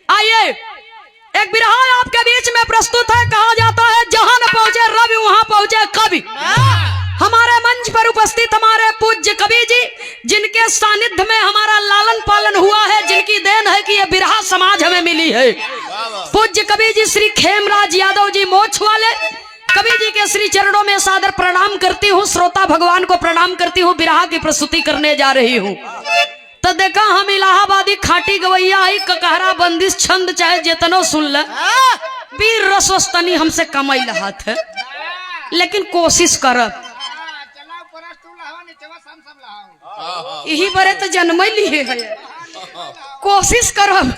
आइए एक बिरहा आपके बीच में प्रस्तुत है। कहा जाता है जहां न पहुंचे रवि वहां पहुंचे कवि। हमारे मंच पर उपस्थित हमारे पूज्य कवि जी, जिनके सानिध्य में हमारा लालन पालन हुआ है, जिनकी देन है कि ये बिरहा समाज हमें मिली है। पूज्य कवि जी श्री खेमराज यादव जी मोछ वाले, कवि जी के श्री चरणों में सादर प्रणाम करती हूँ। श्रोता भगवान को प्रणाम करती हूँ। बिरहा की प्रस्तुति करने जा रही हूँ। तो देखा हम इलाहाबादी खाटी गवैया आई ककहरा बंदिश छंद चाहे जेतनो सुन ले, वीर रसोस्तनी हमसे कमाई लहात है, लेकिन कोशिश करब यही बड़े तो जन्म लिए है, कोशिश करब।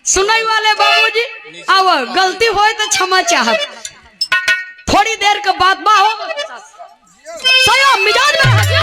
सुनई वाले बाबूजी आओ, गलती होए तो क्षमा चाहब। थोड़ी देर के बाद बा हो सया मिजाज में रह जा।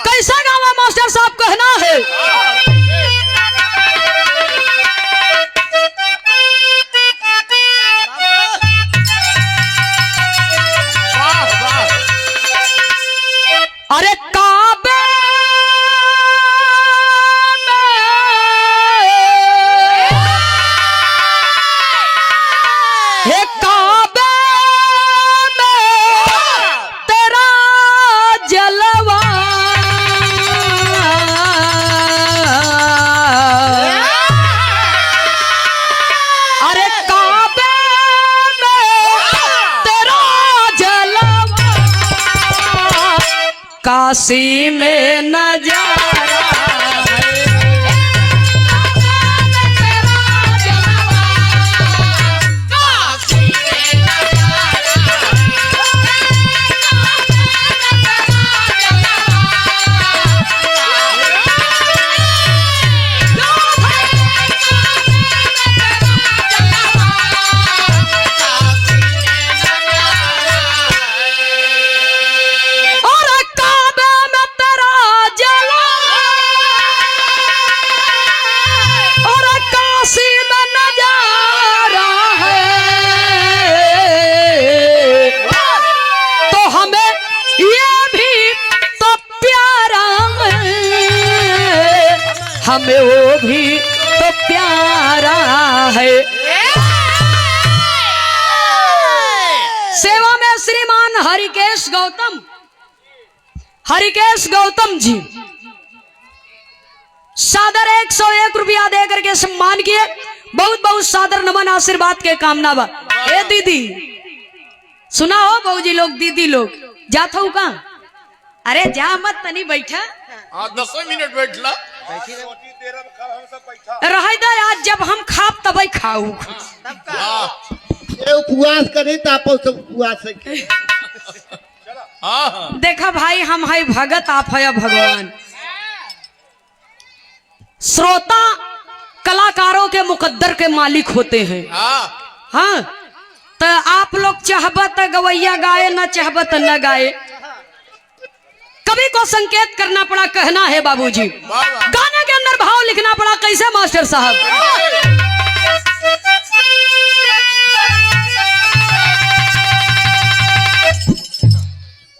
कैसा गावा मास्टर साहब कहना है। अरे काबे हे काबे तेरा जलवा अरे काबे तेरा जलवा काशी में नजारा हमें वो भी तो प्यारा है। सेवा में श्रीमान हरिकेश गौतम जी सादर 101 रुपया दे करके सम्मान किए। बहुत बहुत सादर नमन आशीर्वाद के कामना बा। ए दीदी सुना हो, बहूजी लोग दीदी लोग जात हो कहाँ? अरे जा मत, तनी बैठा। 10 मिनट बैठला रह दे, आज जब हम खाब तब खाऊ। उपवास करे तो उपवास देखा भाई, हम है भगत, आप है भगवान। श्रोता कलाकारों के मुकद्दर के मालिक होते हैं। हाँ, तो आप लोग चाहबत गवैया गाए, न चाहबत न गाए। कवि को संकेत करना पड़ा, कहना है बाबूजी। गाने के अंदर भाव लिखना पड़ा। कैसे मास्टर साहब?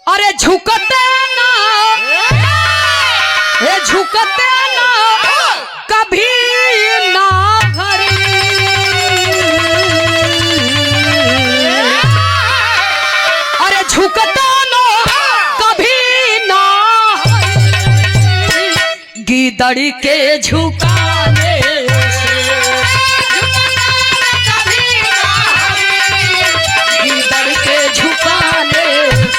अरे झुकते ना, ये झुकते ना कभी ना हरी, अरे झुकते ना कभी ना हरी, गीदड़ के झुकाने से, गीदड़ के झुकाने से।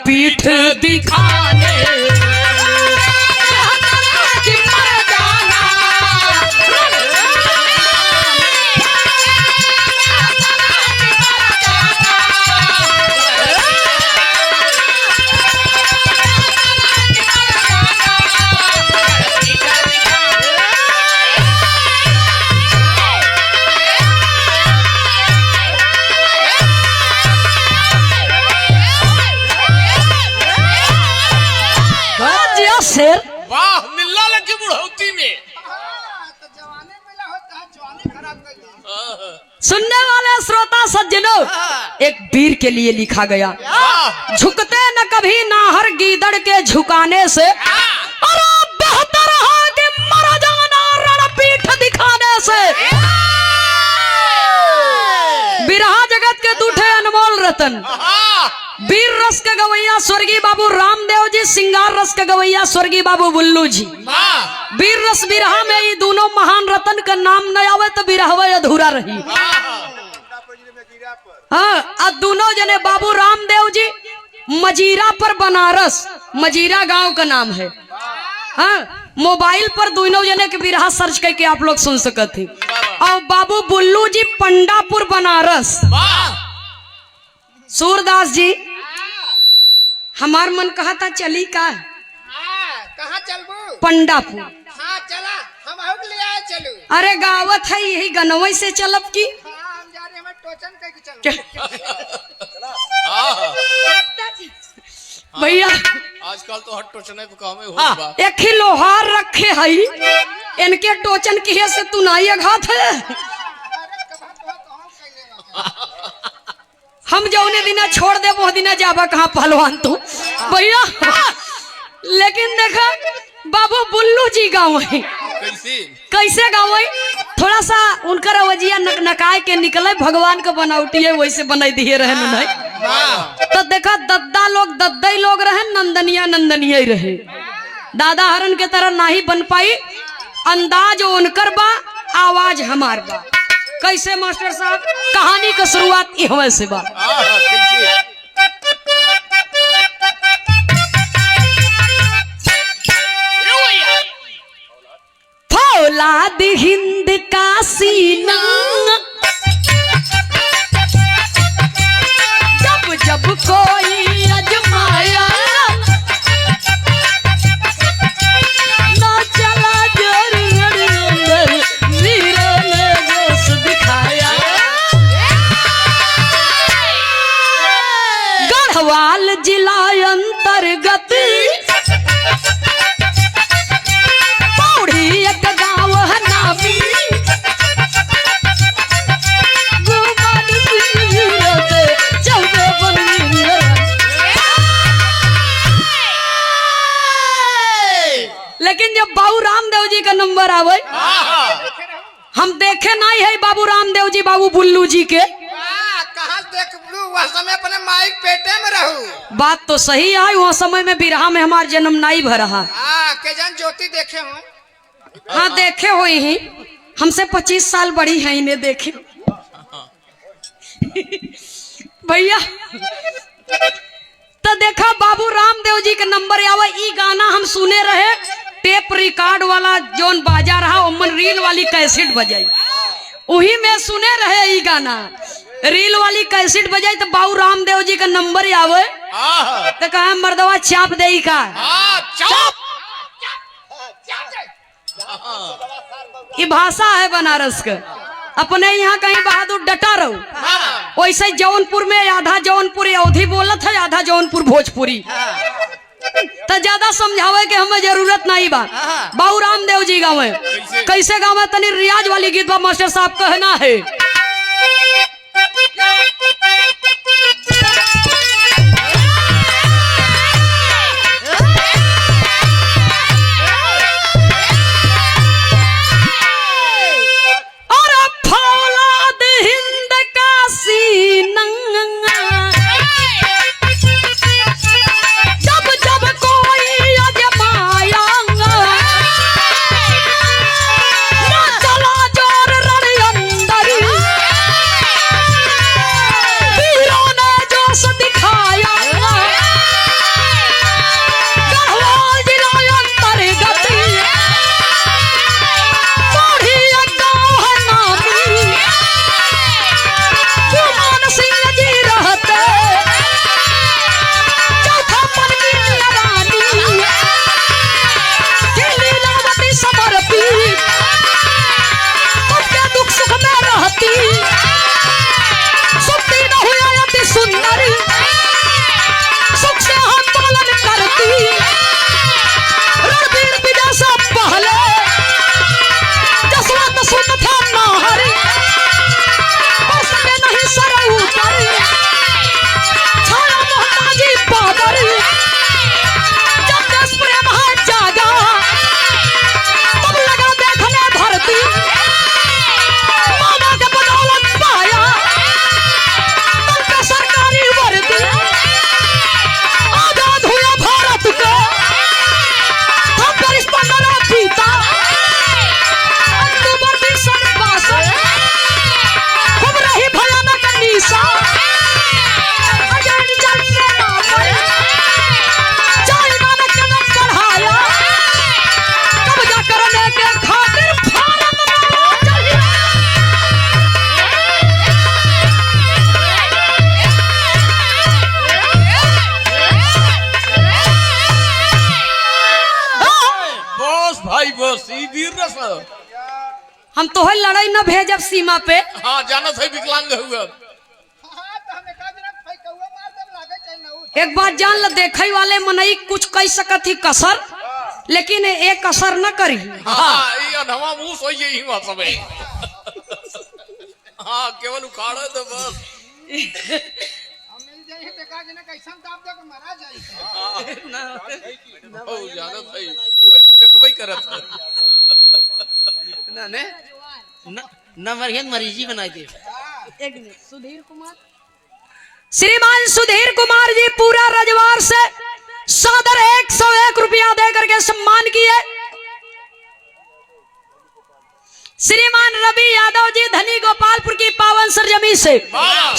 पीठ दिखाने शेर। वाह, मिल्ला लगी बुढ़ौती में। सुनने वाले श्रोता सज्जनों, एक वीर के लिए लिखा गया। झुकते न कभी नाहर गीदड़ के झुकाने से, अरे बेहतर है कि मर जाना रणपीठ दिखाने से। बिरहा जगत के दूठे अनमोल रतन, वीर रस के गवैया स्वर्गीय बाबू रामदेव जी, सिंगार रस के गवैया स्वर्गीय बाबू बुल्लू जी। वीर रस बिरहा में ये दोनों महान रतन का नाम न आवे तो बिरहवा अधूरा रही। हाँ, दोनों जने बाबू रामदेव जी मजीरा पर बनारस, मजीरा गांव का नाम है। हाँ, मोबाइल पर दोनों जने के बिरहा सर्च करके आप लोग सुन सकते थे। और बाबू बुल्लू जी पंडापुर बनारस। सूरदास जी, हमार मन कहा था चली का? कहाँ चलबू? पंडापुर। हाँ चला, हम आउट ले आए चलू। अरे गावत है यही गनवई से चलब की? हाँ, हम जा रहे हैं टोचन के चल। भैया आजकल तो हट टोचने पे काम हो। एक ही लोहार रखे हई, इनके टोचन की से तू नाई घात है। हम जौने दिना छोड़ दे वो दिना जाबा कहाँ पहलवान तू भैया। लेकिन देखा बाबू बुल्लू जी गाँव है, कैसे गाँव है? थोड़ा सा उनका रवजिया नकाय के निकले, भगवान का बनावटी है वैसे बनाई दिए रहे नहीं। तो देखा दद्दा लोग दद्दा लोग रहे, नंदनिया नंदनिया ही रहे। दादा हरन के तरह ना ही बन पाई, अंदाज उनकर बा, आवाज हमार बा। कैसे मास्टर साहब? कहानी का शुरुआत इहवे से बा। फौलाद हिंद का सीना, जब जब कोई भोपाल जिला अंतर्गत पौड़ी एक गाँव है नामी लेकिन जब बाबू रामदेव जी का नंबर आवे हम देखे नहीं है बाबू रामदेव जी बाबू बुल्लू जी के कहाँ देख लू वह समय अपने माइक पेटे में रहू। बात तो सही है वहाँ समय में बिरहा में हमार जन्म नहीं भर रहा। के जान ज्योति देखे हो। हाँ देखे हुई ही हमसे 25 साल बड़ी है इन्हें देखे भैया। तो देखा बाबू रामदेव जी का नंबर आवा ई गाना हम सुने रहे टेप रिकॉर्ड वाला जोन बाजा रहा ओमन रील वाली कैसेट बजाई वही में सुने रहे ई गाना रील वाली कैसेट बजाई तो बाबू रामदेव जी का नंबर आवे तो कहा मर्दवा चाप दे का ये भाषा है बनारस का अपने यहाँ कहीं बहादुर डटा रहो वैसे जौनपुर में आधा जौनपुरी अवधी बोलत है आधा जौनपुर भोजपुरी तो ज्यादा समझावे के हमें जरूरत नहीं बा। बाबू रामदेव जी गावे कैसे गावे तनी रियाज वाली गीत बा मास्टर साहब कहना है हम तो है लड़ाई न भेजब सीमा पे। हाँ जाना सही विकलांग हुआ। एक बात जान ल देखे वाले मनई कुछ कह सकत ही कसर लेकिन एक असर न करी। हाँ ये अनवा मुंह सोई यही हुआ सब है। हाँ केवल उखाड़ा तो बस ज्यादा सही वो तू देखबई करत ना ने न मरियन मरीजी बनाई दे। एक मिनट सुधीर कुमार श्रीमान सुधीर कुमार जी पूरा रजवार से सादर 101 रुपया दे करके सम्मान किए। श्रीमान रवि यादव जी धनी गोपालपुर की पावन सरजमी से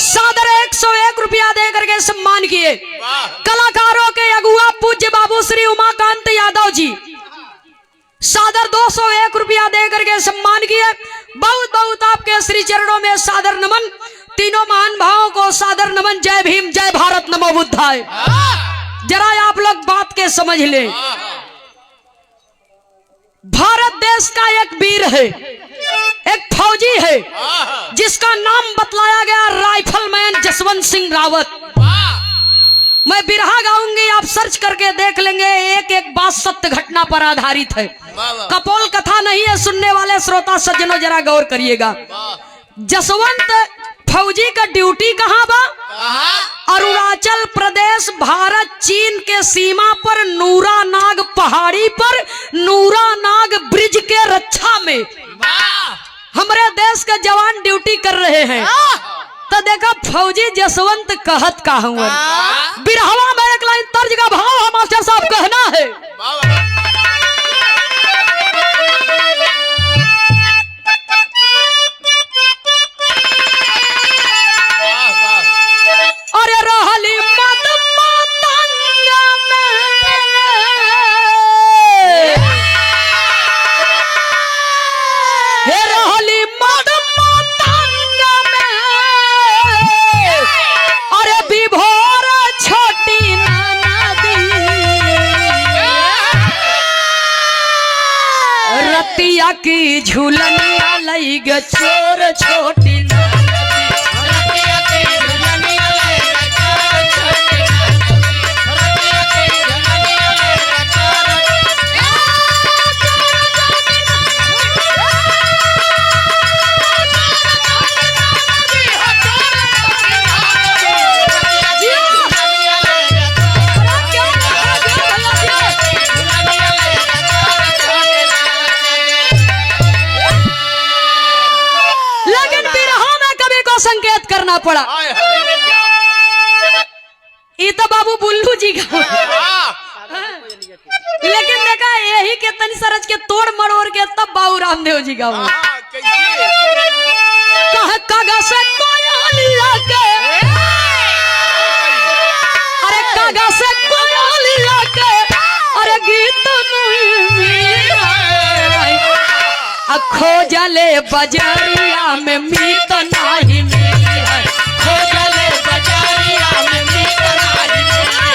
सादर 101 रुपया दे करके सम्मान किए। कलाकारों के अगुआ पूज्य बाबू श्री उमाकांत यादव जी सादर 201 रुपया दे करके सम्मान किए। बहुत बहुत आपके श्री चरणों में सादर नमन। तीनों महान भावों को सादर नमन। जय भीम जय भारत नमो बुद्धाय। जरा आप लोग बात के समझ ले। भारत देश का एक वीर है, एक फौजी है जिसका नाम बतलाया गया राइफलमैन जसवंत सिंह रावत। मैं बिरहा गाऊंगी, आप सर्च करके देख लेंगे। एक एक बात सत्य घटना पर आधारित है, कपोल कथा नहीं है। सुनने वाले श्रोता सज्जनों जरा गौर करिएगा। जसवंत फौजी का ड्यूटी कहाँ बा? अरुणाचल प्रदेश भारत चीन के सीमा पर नूरानाग पहाड़ी पर नूरानाग ब्रिज के रक्षा में हमारे देश के जवान ड्यूटी कर रहे हैं। तो देखा फौजी जसवंत कहत का हुआ बिरहवा में एक लाइन तर्ज का भाव है मास्टर साहब, कहना है अरे रहली मत मातंग में हे रहली मत मातंग में अरे विभोर छोटी नदी रतिया की झूलनिया लई ग चोर छोटी संकेत करना पड़ा। ये तो बाबू बुल्लू जी का लेकिन देखा यही के तनी सरज के तोड़ मरोड़ के तब बाबू रामदेव जी का कागा से कोयलिया के अरे कागा से कोयलिया के अरे गीत खोजले बजरिया में मीत नाही मिली है, खोजले बजरिया में मीत नाही मिली है।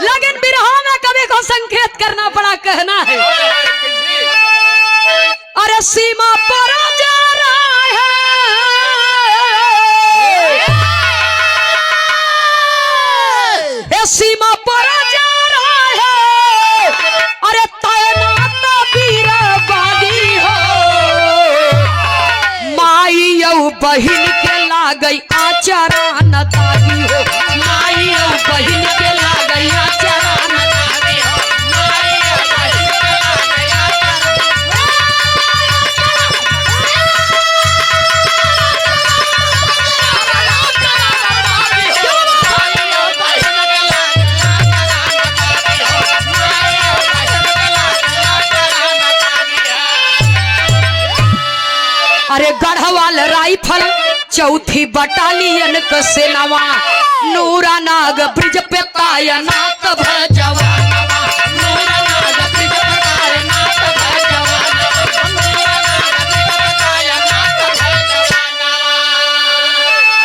लेकिन बिरहा में कभी को संकेत करना पड़ा, कहना है अरे सीमा पर जा रहा है सीमा पर जा रहा है अरे तैनात वीर बागी हो माई यऊ बहिन के लागई आचरा न तागी हो माई यऊ बहिन के लागई आचरा न तागी हो माई यऊ बहिन के लागई अरे गढ़वाल राइफल चौथी बटालियन क सेनावा नूरानाग ब्रिज पे तैनात भजवा नूरानाग ब्रिज पे तैनात भजवा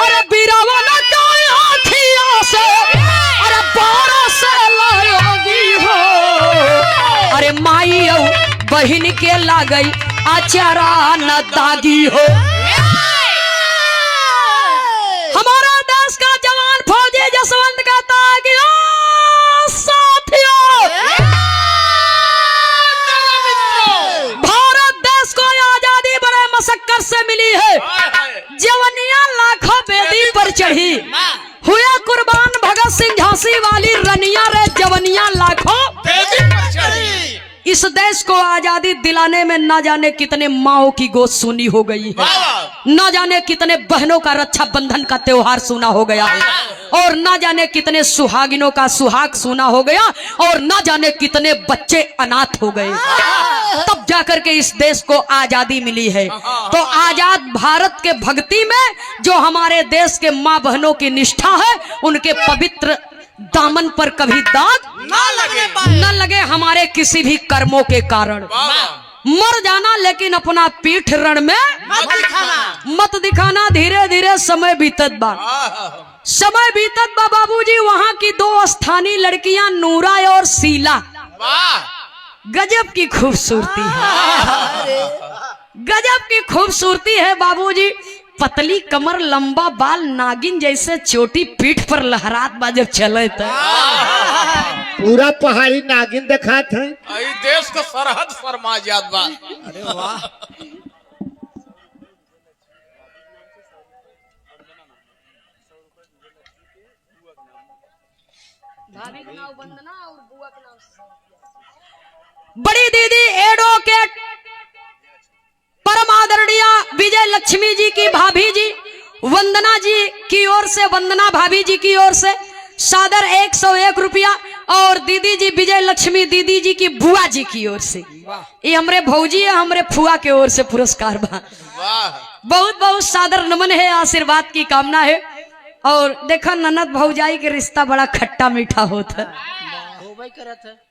अरे बीरावन का हाथिया से अरे 12 से लड़ोगी हो अरे माई औ बहिन के लागई आचारा न तागी हो। हमारा देश का जवान फौजी जसवंत का तागी साथियों भारत देश को आजादी बड़े मशक्कत से मिली है। जवानियां लाखों बेदी पर चढ़ी हुए कुर्बान भगत सिंह झांसी वाली रनिया रे जवानियां लाखों बेदी पर चढ़ी। इस देश को आजादी दिलाने में ना जाने कितने माओ की गोद सुनी हो गई है, ना जाने कितने बहनों का रक्षा बंधन का त्योहार सुना हो गया है और ना जाने कितने सुहागिनों का सुहाग सुना हो गया और ना जाने कितने बच्चे अनाथ हो गए, तब जाकर के इस देश को आजादी मिली है। तो आजाद भारत के भक्ति में जो हमारे देश के माँ बहनों की निष्ठा है उनके पवित्र दामन पर कभी दाग न लगे हमारे किसी भी कर्मों के कारण। मर जाना लेकिन अपना पीठ रण में मत दिखाना। मत दिखाना। धीरे धीरे समय बीतत बा। समय बीतत बा बाबूजी। वहाँ की दो स्थानीय लड़कियां नूरा और शीला, वाह गजब की खूबसूरती है, गजब की खूबसूरती है बाबूजी। पतली कमर, लंबा बाल, नागिन जैसे चोटी पीठ पर लहरात बा जब चले तो। पूरा पहाड़ी नागिन दिखात है। आई देश का सरहद फरमा जात बा। अरे वाह। बड़ी दीदी एडवोकेट परम आदरणीय विजय लक्ष्मी जी की भाभी जी वंदना जी की ओर से, वंदना भाभी जी की ओर से सादर 101 रुपया, और दीदी जी विजय लक्ष्मी दीदी जी की बुआ जी की ओर से, ये हमरे भौजी है, हमरे फुआ के ओर से पुरस्कार बा। वाह बहुत बहुत सादर नमन है, आशीर्वाद की कामना है। और देखा ननद भौजाई के रिश्ता बड़ा खट्टा मीठा होता है, हो भाई करत है।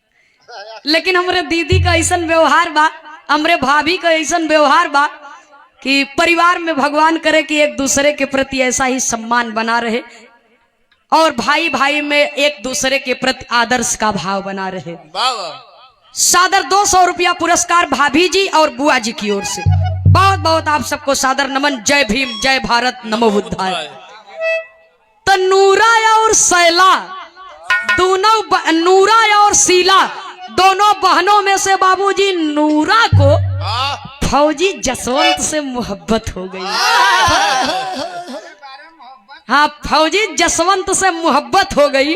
लेकिन हमरे दीदी का ऐसा व्यवहार बा, हमरे भाभी का ऐसा व्यवहार बा कि परिवार में भगवान करे कि एक दूसरे के प्रति ऐसा ही सम्मान बना रहे, और भाई भाई में एक दूसरे के प्रति आदर्श का भाव बना रहे। वाह सादर 200 रुपया पुरस्कार भाभी जी और बुआ जी की ओर से। बहुत बहुत आप सबको सादर नमन। जय भीम, जय भारत, नमो बुद्धाय। तो नूरा और शैला दोनों, नूरा और शीला दोनों बहनों में से बाबूजी नूरा को फौजी जसवंत से मोहब्बत हो गई। हाँ, फौजी जसवंत से मोहब्बत हो गई।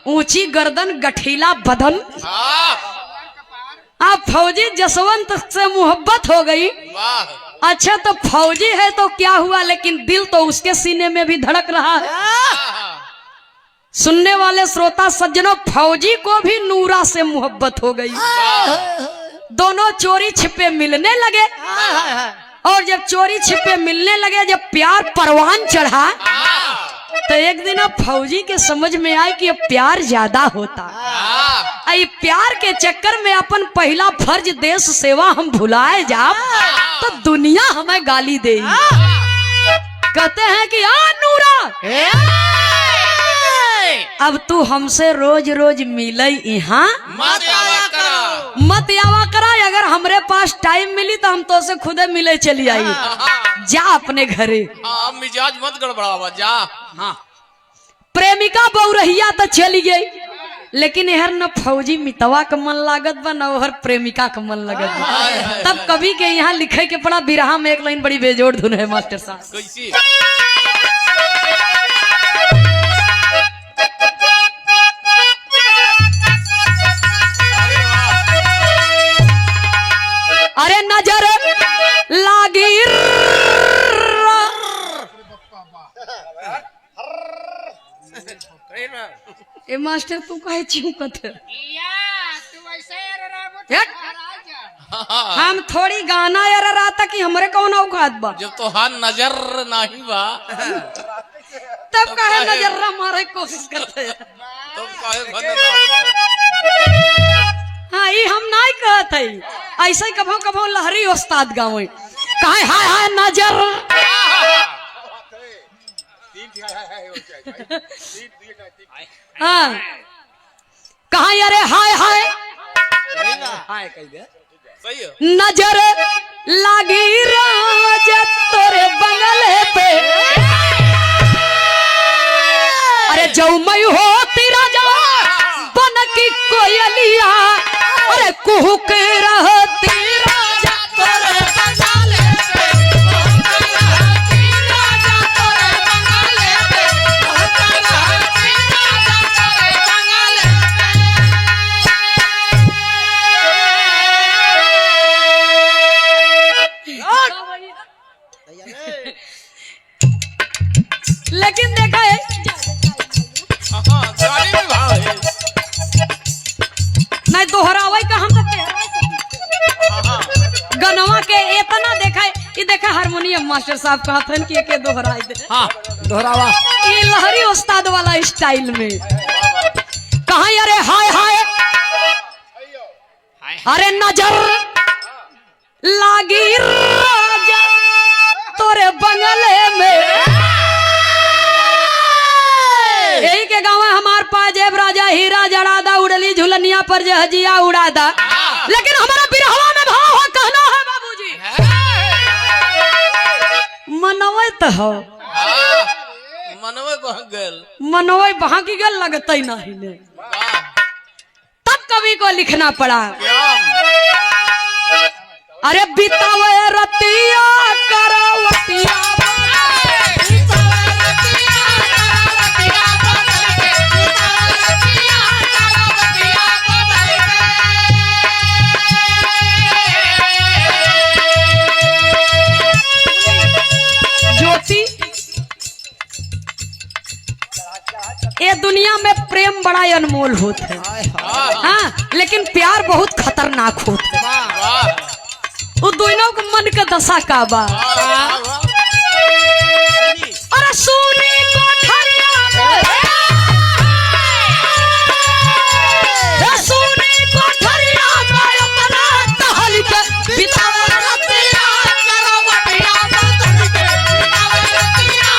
ऊंची गर्दन, गठीला बदन, आप फौजी जसवंत से मोहब्बत हो गई। वाह अच्छा, तो फौजी है तो क्या हुआ, लेकिन दिल तो उसके सीने में भी धड़क रहा है। सुनने वाले श्रोता सज्जनों, फौजी को भी नूरा से मोहब्बत हो गई। दोनों चोरी छिपे मिलने लगे, और जब चोरी छिपे मिलने लगे, जब प्यार परवान चढ़ा, तो एक दिन अब फौजी के समझ में आए कि अब प्यार ज्यादा होता। आई प्यार के चक्कर में अपन पहला फर्ज देश सेवा हम भुलाए जा, तो दुनिया हमें गाली दे। कहते हैं कि आ नूरा, अब तू हमसे रोज रोज मिले यहाँ मत आवा करा। मत आवा करा। अगर हमरे पास टाइम मिली तो हम तो से खुदे मिले चली आई। जा अपने घरे। हाँ मिजाज मत गड़बड़ावा जा। हाँ, प्रेमिका बहुरहिया तो चली गई, लेकिन यार न फौजी मितवा का मन लागत बा, न हर प्रेमिका का मन लागत बा। तब कभी के यहाँ लिखे के पड़ा बिरहा में एक लाइन बड़ी बेजोड़ धुन है मास्टर साहब। कैसी अरे नजर लागी ए मास्टर तू काहे चिंकत है? हट! हम थोड़ी गाना यार राता कि हमरे कौन औकात बा, जब तो हाथ नजर नहीं बा तब काहे नजर मारे कोशिश करते हैं। तब काहे भन हाँ, ये हम नहीं कहत है, ऐसे कभो कभो लहरी उस्ताद गावे काहे हाय हाय नजर। हाँ, कहा अरे हाय हाय सही है। नजर लागी राज तोरे बंगले पे, अरे जाऊ मैं होती राजा बन की कोयलिया, अरे कुहू के रहती राजा तोरे बंगले पे, राजा तोरे बंगले पे, रहती राजा तोरे बंगले पे। लेकिन देखा है हाँ गाड़ी में भाव है। नहीं दोहरावे का हम सकते हैं गनवा के इतना देखा है। ये देखा हारमोनियम मास्टर साहब का हथन की के दोहराई दे। हाँ दोहरावा। ये लहरी उस्ताद वाला स्टाइल में कहा अरे हाय हाय, अरे नजर लागी राजा तोरे बंगले में। यही के गाँव है हमार पाजेब राजा हीरा जड़ादा उड़ली झुलनिया पर जहजिया उड़ादा। लेकिन हमारा बिरहवा में भाव है कहना है बाबूजी मनवे तो हो मनवे कहाँ गल मनवे वहां की गल लगता ही नहीं ने। तब कवि को लिखना पड़ा अरे बितावे रतिया करावटिया ज्योति। ये दुनिया में प्रेम बड़ा अनमोल होता है हाँ, लेकिन प्यार बहुत खतरनाक होता है। वो दोनों को मन का दशा का बा। अरे सोनी कोठरिया में सोनी कोठरिया में अपना टहल के बितावे रतिया करवटिया बदल के बितावे रतिया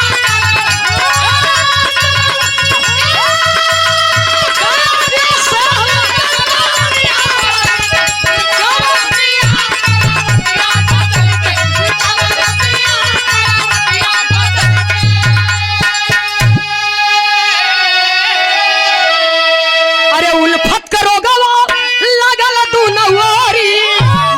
अरे उल्फत करो गवा लगल तू नवारी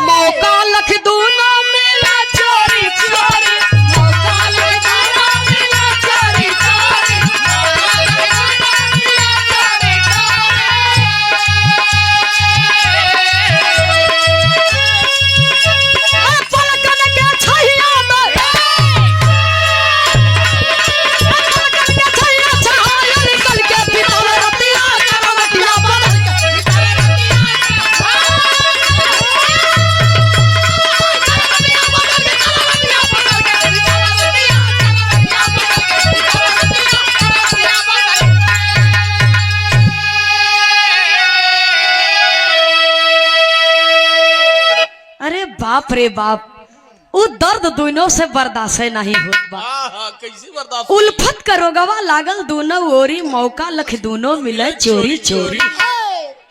मौका लख दूना मिला चोरी चोरी मौका लख दूना मिला चोरी चोरी मौका लख दूना मिला चोरी चोरी। पलकन के छैया में पलकन के छैया छहाया निकल के बितावे रतिया करवटिया बदल के बितावे रतिया अरे बाप रे बाप वो दर्द दोनों से बर्दाश्त नहीं होत बा। कैसे बर्दाश्त उल्फत का रोगवा लागल दोनों ओरी मौका लख दोनों मिले चोरी चोरी।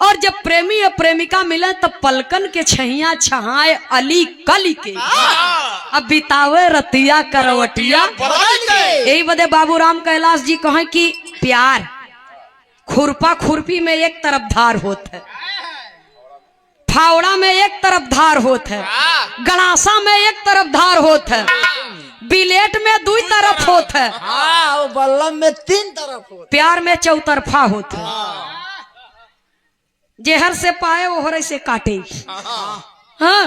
और जब प्रेमी और प्रेमिका मिले तब पलकन के छैया छहाए अली कली के अब बितावे रतिया करवटिया। यही बदे बाबूराम कैलाश जी कहे कि प्यार खुरपा खुरपी में एक तरफ धार होता है, फावड़ा में एक तरफ धार होता है, गड़ासा में एक तरफ धार होता है, बिलेट में दो तरफ होता है, हाँ बल्लम में 3 तरफ हो। प्यार में चौतरफा होता है। जेहर से पाए ओहर से काटे। हाँ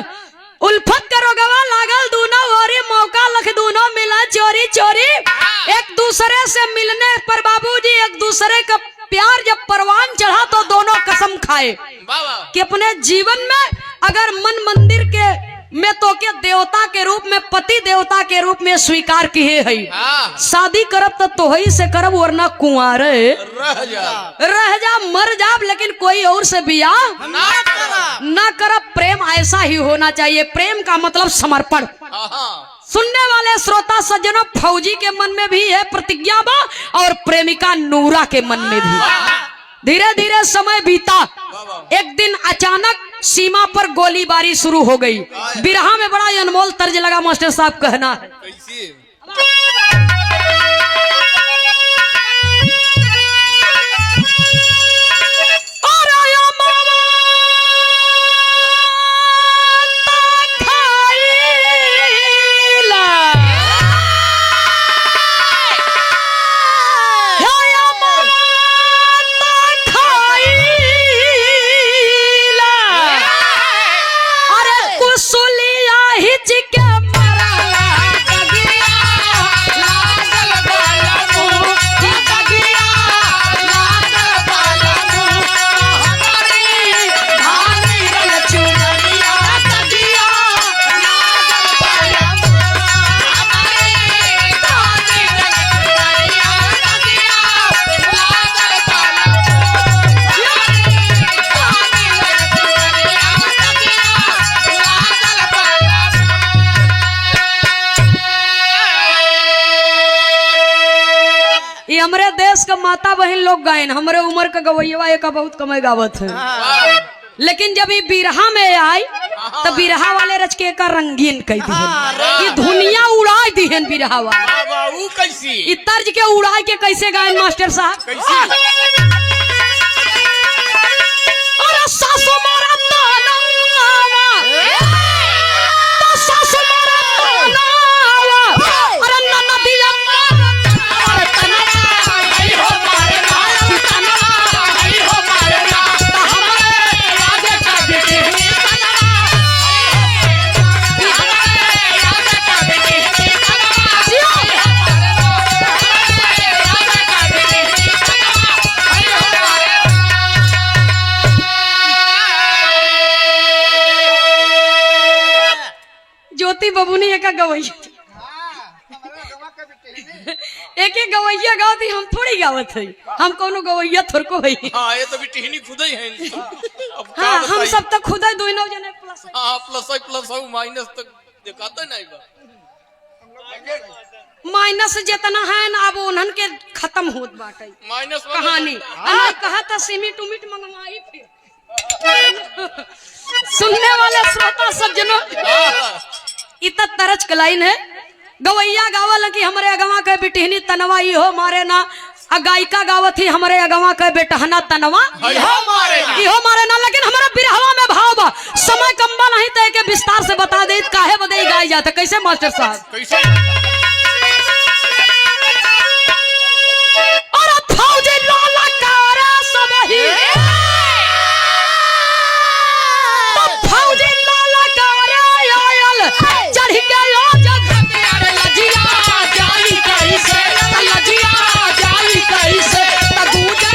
उल्फत करो गवा लागल दोनों ओरी मौका लख दोनों मिला चोरी चोरी। एक दूसरे से मिलने पर बाबूजी एक दूसरे का प्यार जब परवान चढ़ा तो दोनों कसम खाए कि अपने जीवन में अगर मन मंदिर के में तो के देवता के रूप में पति देवता के रूप में स्वीकार किए है। शादी करब तो तोही से करब वरना कुंवारे रह जा मर जाब लेकिन कोई और से बियाह ना करब। प्रेम ऐसा ही होना चाहिए। प्रेम का मतलब समर्पण। सुनने वाले श्रोता सज्जनों फौजी के मन में भी है प्रतिज्ञा बा और प्रेमिका नूरा के मन में भी। धीरे धीरे समय बीता। एक दिन अचानक सीमा पर गोलीबारी शुरू हो गई। बिरहा में बड़ा अनमोल तर्ज लगा मास्टर साहब कहना है कैसे सुलिया हिच के मरला हमरे देश का माता बहन लोग गायन हमरे उम्र का गवैया एक बहुत कमे गावत है। लेकिन जब ये बिरहा में आई तो बिरहा वाले रच के का रंगीन कह दिहन, ये दुनिया उड़ा दिहन बिरहा वाले। बाबा वो कैसी ई तर्ज के उड़ा के कैसे गायन मास्टर साहब? कैसी अरे सासू मोरा तानावा, तो सासू मोरा तानावा, अरे ननदिया अरे तनवा आई हो मारे नाम तनवा आई हो मारे नाम, तो हमारे राजे का बेटे तनवा हमारे राजे का बेटे तनवा जियो राजे का बेटे तनवा आई हो मारे ज्योति बबूनी एक गवैया एक एक गवैया गावती, हम थोड़ी गावत है, हम कोनो गवैया थोड़ को है। हाँ ये तो भी टिहनी खुद ही है। अब हाँ हम सब तो खुद ही दोनों जने प्लस है। हाँ प्लस है माइनस तक दिखाता नहीं बा। माइनस जितना है ना अब उन्हन के खत्म होत बाटे माइनस कहानी। मैं कहा था सीमिट उमिट मंगवाई फिर सुनने वाले श्रोता सज्जनों इतना तरच कलाइन है। गवैया गावल कि हमरे अगवा के बिटहनी तनवा ई हो मारे ना, गायिका गावत ही हमरे अगवा के बेटहना तनवा ई हो मारे ना। लेकिन हमारा बिरहवा में भाव बा, समय कम्बा नहीं तय के विस्तार से बता दे काहे बदई गाई जाता कैसे मास्टर साहब? कैसे और फौजी लाला कारा सबही फौजी लाला कारा आयल चढ़ के आ जग अरे लजिया जाई कैसे लजिया जाई कैसे तगूजे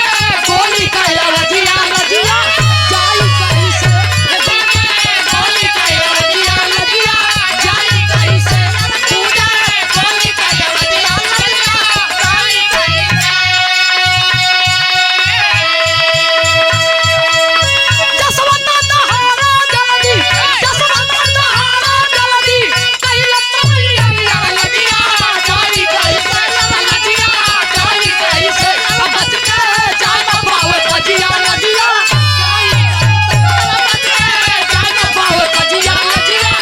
गोली का लजिया लजिया जाई कैसे गोली का लजिया लजिया जाई कैसे तगूजे गोली का लजिया लजिया जाई कैसे जसवंत तहारा जल्दी जसवंत तहारा जल्दी कैला तैया लजिया जाई कैसे लजिया जाई कैसे बच के जाना पाव लजिया लजिया जाई बच के जाना पाव लजिया लजिया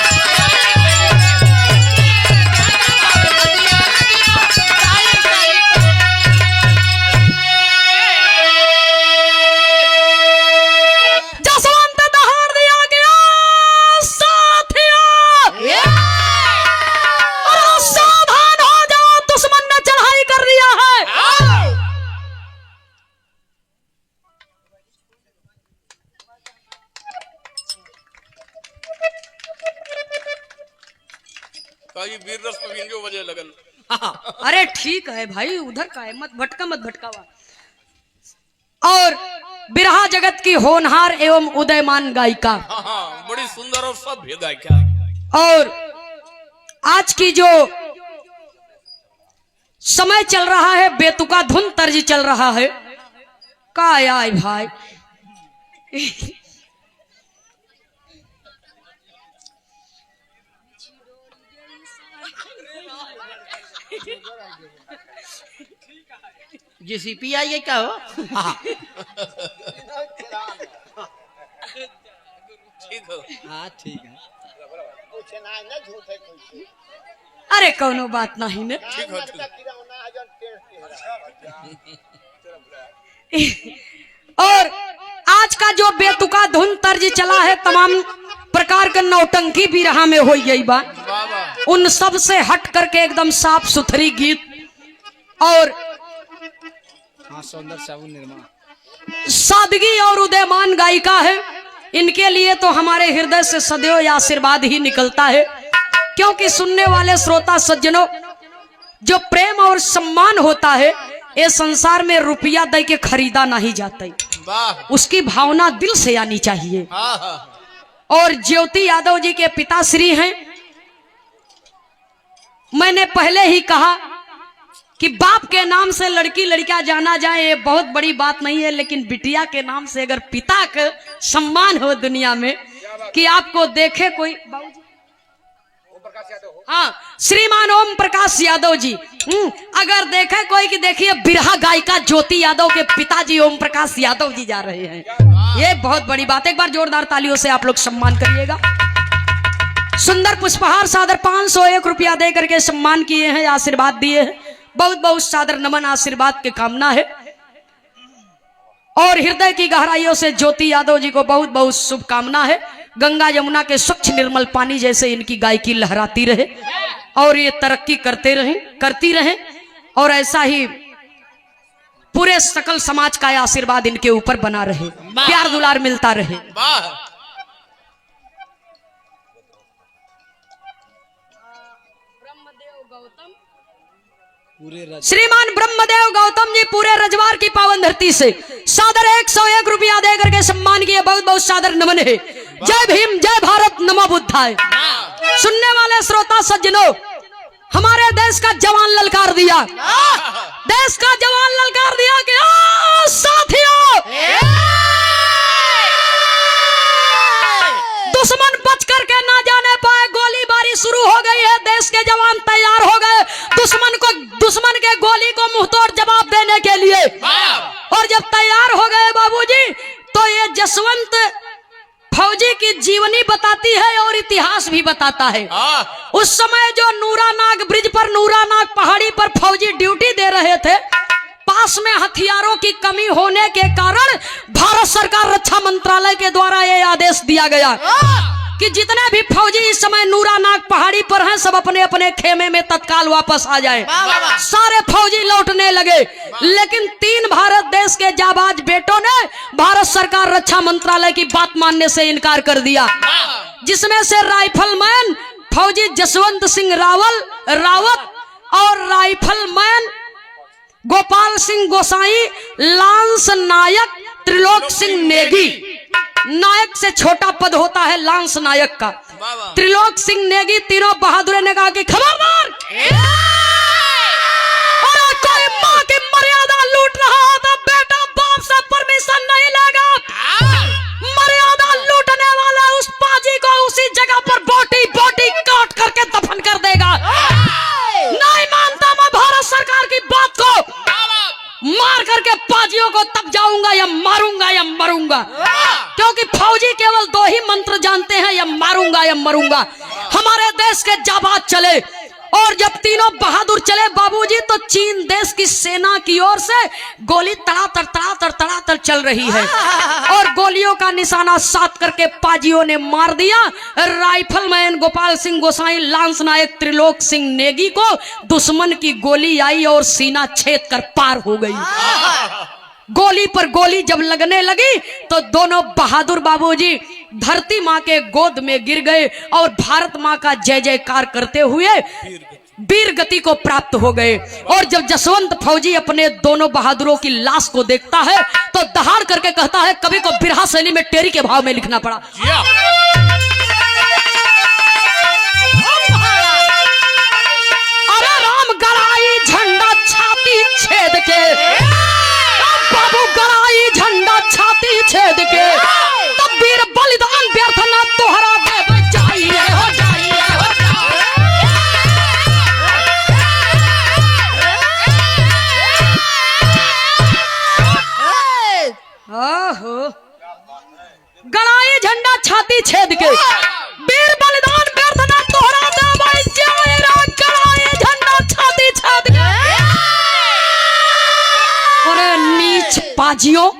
जसवंत दहाड़ दिया गया साथिया, अरे सावधान हो जाओ दुश्मन ने चढ़ाई कर दिया है। कहीं वीर रस में जो वजह लगल। अरे ठीक है भाई उधर का है, मत भटकावा। और बिरहा जगत की होनहार एवं उदयमान गायिका हाँ बड़ी सुंदर और सभ्य गायिका। और आज की जो समय चल रहा है बेतुका धुन तर्ज चल रहा है का आए भाई जेसीपी आई है क्या हो? ठीक है हाँ ठीक है। अरे कोनो बात नहीं ने। ठीक है ठीक और आज का जो बेतुका धुन तर्ज चला है तमाम प्रकार के नौटंकी भी रहा में हो गई बा, बाबा उन सब से हट करके एकदम साफ सुथरी गीत और हाँ सौंदर्य साबुन निर्माण सादगी और उदयमान गायिका है। इनके लिए तो हमारे हृदय से सदैव आशीर्वाद ही निकलता है, क्योंकि सुनने वाले श्रोता सज्जनों जो प्रेम और सम्मान होता है ये संसार में रुपया दे के खरीदा नहीं जाता, वाह उसकी भावना दिल से आनी चाहिए। हाँ हाँ और ज्योति यादव जी के पिताश्री हैं। मैंने पहले ही कहा कि बाप के नाम से लड़की लड़का जाना जाए ये बहुत बड़ी बात नहीं है, लेकिन बिटिया के नाम से अगर पिता का सम्मान हो दुनिया में कि आपको देखे कोई हाँ, श्रीमान ओम प्रकाश यादव जी। अगर देखे कोई कि देखिए बिरहा गायिका ज्योति यादव के पिताजी ओम प्रकाश यादव जी जा रहे हैं, ये बहुत बड़ी बात है। एक बार जोरदार तालियों से आप लोग सम्मान करिएगा। सुंदर पुष्पहार सादर 501 रुपया दे करके सम्मान किए हैं, आशीर्वाद दिए हैं। बहुत बहुत सादर नमन, आशीर्वाद की कामना है। और हृदय की गहराइयों से ज्योति यादव जी को बहुत बहुत शुभकामना है। गंगा यमुना के स्वच्छ निर्मल पानी जैसे इनकी गायकी लहराती रहे और ये तरक्की करती रहे और ऐसा ही पूरे सकल समाज का आशीर्वाद इनके ऊपर बना रहे, प्यार दुलार मिलता रहे। श्रीमान ब्रह्मदेव गौतम जी पूरे रजवार की पावन धरती से सादर 101 रुपया दे करके सम्मान किए, बहुत बहुत सादर नमन है। जय भीम, जय भारत, नमो बुद्धाय। सुनने वाले श्रोता सज्जनों, हमारे देश का जवान ललकार दिया, देश का जवान ललकार दिया कि साथियों, दुश्मन बच करके ना जाने पाए, गोलीबारी शुरू हो गई है। देश के जवान तैयार हो गए दुश्मन के गोली को मुंहतोड़ जवाब देने के लिए। और जब तैयार हो गए बाबूजी, तो ये जसवंत फौजी की जीवनी बताती है और इतिहास भी बताता है। उस समय जो नूरानाग ब्रिज पर, नूरानाग पहाड़ी पर फौजी ड्यूटी दे रहे थे, पास में हथियारों की कमी होने के कारण भारत सरकार रक्षा मंत्रालय के द्वारा यह आदेश दिया गया कि जितने भी फौजी इस समय नूरानाग पहाड़ी पर हैं, सब अपने अपने खेमे में तत्काल वापस आ जाएं। सारे फौजी लौटने लगे, लेकिन 3 भारत देश के जाबाज बेटों ने भारत सरकार रक्षा मंत्रालय की बात मानने से इनकार कर दिया, जिसमें से राइफलमैन फौजी जसवंत सिंह रावत और राइफलमैन गोपाल सिंह गोसाई, लांस नायक त्रिलोक सिंह नेगी। नायक से छोटा पद होता है लांस नायक का। त्रिलोक सिंह नेगी तीनों बहादुर ने कहा कि खबरदार, अरे कोई माँ की मर्यादा लूट रहा हो तो बेटा बाप से परमिशन नहीं लेगा। मर्यादा लूटने वाला उस पाजी को उसी जगह पर बोटी काट करके दफन कर देगा। नहीं मानता मैं भारत सरकार की बात को, मार करके पाजियों को तब जाऊंगा या मारूंगा या मरूंगा, क्योंकि फौजी केवल 2 ही मंत्र जानते हैं, या मारूंगा या मरूंगा। हमारे देश के जाबाज चले और जब तीनों बहादुर चले बाबूजी, तो चीन देश की सेना की ओर से गोली तड़ातड़ चल रही है और गोलियों का निशाना साध करके पाजियों ने मार दिया। राइफलमैन गोपाल सिंह गोसाई, लांस नायक त्रिलोक सिंह नेगी को दुश्मन की गोली आई और सीना छेद कर पार हो गई। गोली पर गोली जब लगने लगी तो दोनों बहादुर बाबूजी धरती माँ के गोद में गिर गए और भारत माँ का जय जयकार करते हुए वीर गति को प्राप्त हो गए। और जब जसवंत फौजी अपने दोनों बहादुरों की लाश को देखता है तो दहाड़ करके कहता है, कवि को बिरहा शैली में टेरी के भाव में लिखना पड़ा। अरे राम गड़ाई झंडा छाती छेद के, बाबू गड़ाई झंडा छाती छेद के, तब वीर बलिदान व्यर्थ न तोहरा दे जाइए हो जाइए हो जाइए। गड़ाई झंडा छाती छेद के, वीर बलिदान व्यर्थ न तोहरा दे जाइए, गड़ाई झंडा छाती छेद के। और नीच पाजियों,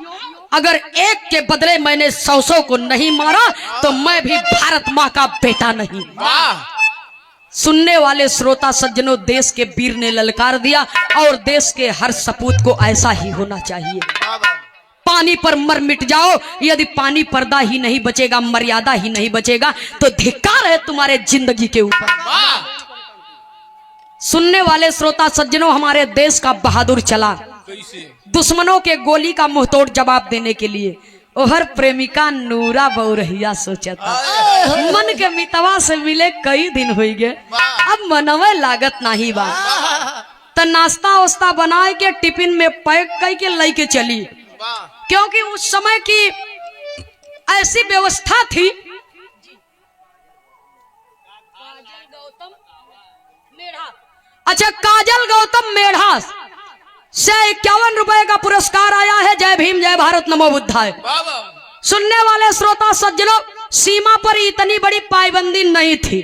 अगर एक के बदले मैंने 100 को नहीं मारा तो मैं भी भारत माँ का बेटा नहीं। सुनने वाले श्रोता सज्जनों, देश के वीर ने ललकार दिया और देश के हर सपूत को ऐसा ही होना चाहिए। पानी पर मर मिट जाओ, यदि पानी पर्दा ही नहीं बचेगा, मर्यादा ही नहीं बचेगा, तो धिक्कार है तुम्हारे जिंदगी के ऊपर। सुनने वाले श्रोता सज्जनों, हमारे देश का बहादुर चला दुश्मनों के गोली का मुंहतोड़ जवाब देने के लिए। ओहर प्रेमिका नूरा बहुरहिया सोचता, मन के मितवा से मिले कई दिन हो गए, अब मनवे लागत नहीं बा, तो नाश्ता वास्ता बनाए के टिफिन में पैक करके लेके चली, क्योंकि उस समय की ऐसी व्यवस्था थी। अच्छा, काजल गौतम मेढा से 51 रुपए का पुरस्कार आया है। जय भीम, जय भारत, नमो बुद्धाय। वाह वाह सुनने वाले श्रोता सज्जनों, सीमा पर इतनी बड़ी पाबंदी नहीं थी,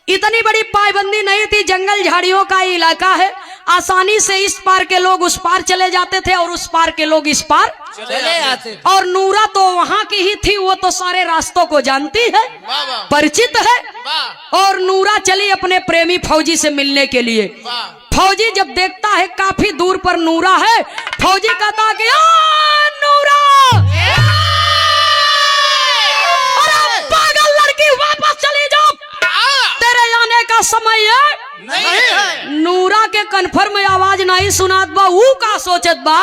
इतनी बड़ी पाबंदी नहीं थी। जंगल झाड़ियों का इलाका है, आसानी से इस पार के लोग उस पार चले जाते थे और उस पार के लोग इस पार चले आते। और नूरा तो वहां की ही थी, वो तो सारे रास्तों को जानती है, वाह वाह परिचित है। वाह और नूरा चली अपने प्रेमी फौजी से मिलने के लिए। वाह फौजी जब देखता है काफी दूर पर नूरा है, फौजी कहता कि नूरा, अरे पागल लड़की, वापस चली जाओ, तेरे आने का समय है नहीं है। नूरा के कन्फर्म आवाज नहीं सुनात बा। ऊ का सोचत बा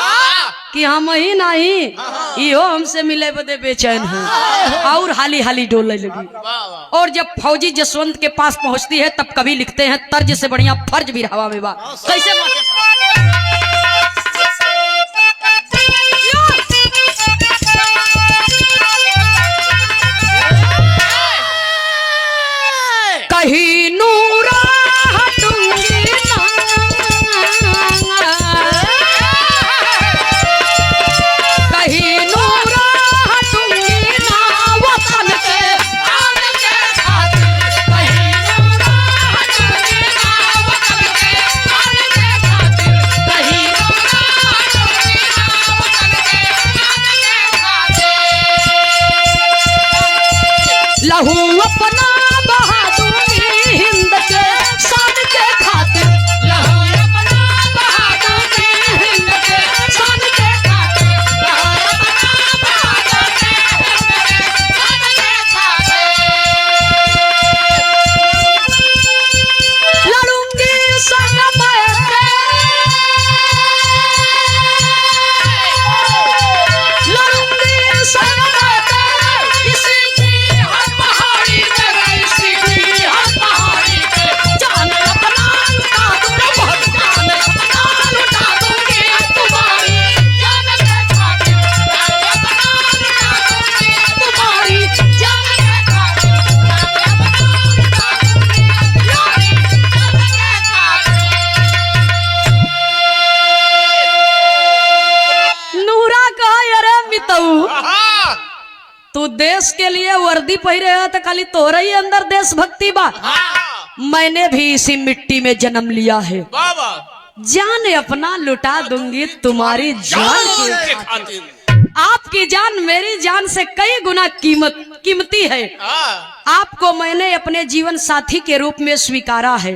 कि हम ही नहीं, इहो हमसे मिले बदे बेचैन है और हाली हाली डोलने लगी। वाह वाह और जब फौजी जसवंत के पास पहुंचती है तब कवि लिखते हैं, तर्ज से बढ़िया फर्ज भी हवा में बा। कैसे कहीं नूरा हटूंगी ना, कहीं नूरा हटूंगी ना, वतन के आन के खातिर, कहीं नूरा हटूंगी ना, वतन के आन के खातिर, कहीं नूरा हटूंगी ना, वतन के आन के खातिर, लहू अपना बहा दूंगी हिंद के शान के खातिर, लहू अपना बहा दूंगी हिंद के शान के खातिर, लहू अपना बहा दूंगी हिंद के शान के खातिर, लड़ूंगी संग मैं लड़ूंगी संग मैं इसी की हर पहाड़ी पे, इसी की हर पहाड़ी पे, जान अपना लुटा दूंगी, बहुत जान अपना लुटा दूंगी तुम्हारी जान के खातिर, जान अपना लुटा दूंगी तुम्हारी जान के खातिर, जान अपना लुटा दूंगी तुम्हारी जान के खातिर। नूरा कहा, अरे मितऊ, तू देश के लिए वर्दी पहिरे हो तो खाली तोरा ही अंदर देशभक्ति बा। मैंने भी इसी मिट्टी में जन्म लिया है, वाह वाह जान अपना लुटा दूंगी तुम्हारी जान के की। खातिर। आपकी जान मेरी जान से कई गुना कीमती है। आपको मैंने अपने जीवन साथी के रूप में स्वीकारा है।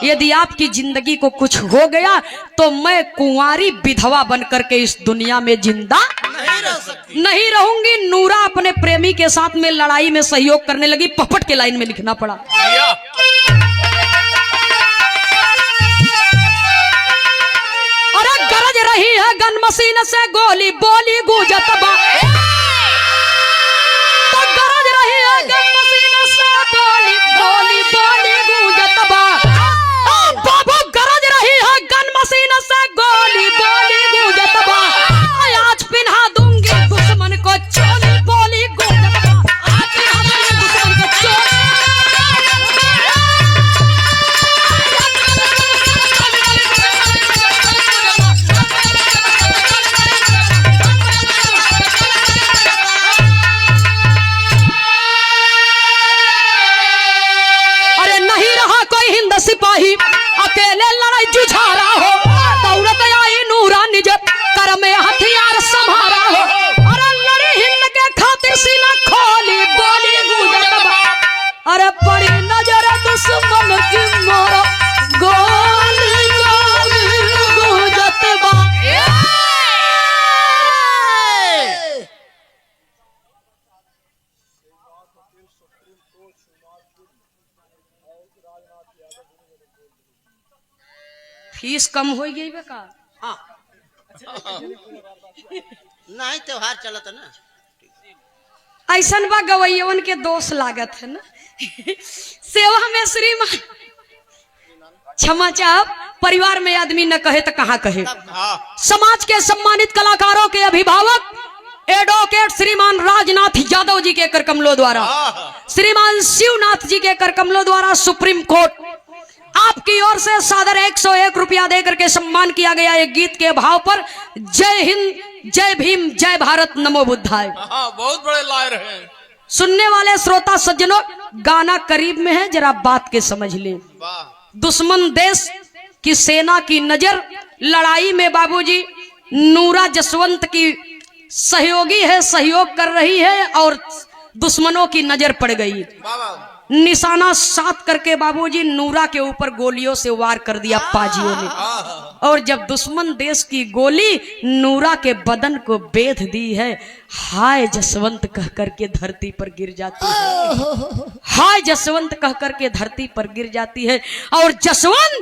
यदि आपकी जिंदगी को कुछ हो गया तो मैं कुंवारी विधवा बनकर के इस दुनिया में जिंदा नहीं रहूंगी। नूरा अपने प्रेमी के साथ में लड़ाई में सहयोग करने लगी। पपट के लाइन में लिखना पड़ा। अरे गरज रही है गन मशीन से गोली बोली गूंजत बा, तो गरज रही है गन मशीन से गोली बोली बोली गूंजत बा। ओ बाबू गरज रही है गन मशीन से गोली बोली गूंजत बा। आज पिन्हा दूंगी दुश्मन को चोली बोली गूंजत बा। आज पिन्हा दूंगी दुश्मन को चोली। सिपाही अकेले लड़ाई जुझारा हो, दौड़त आई नूरा निज कर में हथियार संभारा हो। अरे लड़ी हिंद के खातिर सीना खोली बोली गूंजत बा। अरे पड़ी नजर दुश्मन की मारा गोली गूंजत बा। फीस कम हो गई बे का? नहीं त्योहार चलत है ना, ऐसन बा गवैयवन के दोष लागत है ना। सेवा में श्रीमान क्षमा चाहब, परिवार में आदमी न कहे तो कहाँ कहे। समाज के सम्मानित कलाकारों के अभिभावक एडवोकेट श्रीमान राजनाथ यादव जी के कर कमलों द्वारा, श्रीमान शिवनाथ जी के कर कमलों द्वारा सुप्रीम कोर्ट आपकी ओर से सादर 101 रुपया देकर के सम्मान किया गया एक गीत के भाव पर। जय हिंद, जय भीम, जय भारत, नमो बुद्धाय। हाँ, बहुत बड़े लायर हैं। सुनने वाले श्रोता सज्जनों, गाना करीब में है, जरा बात के समझ लें। वाह, दुश्मन देश की सेना की नजर, लड़ाई में बाबूजी नूरा जसवंत की सहयोगी है, सहयोग कर रही है और दुश्मनों की नजर पड़ गई। वाह वाह। निशाना साध करके बाबूजी नूरा के ऊपर गोलियों से वार कर दिया पाजियों ने, और जब दुश्मन देश की गोली नूरा के बदन को बेध दी है, हाय जसवंत कह करके धरती पर गिर जाती है। हाय जसवंत कह करके धरती पर गिर जाती है और जसवंत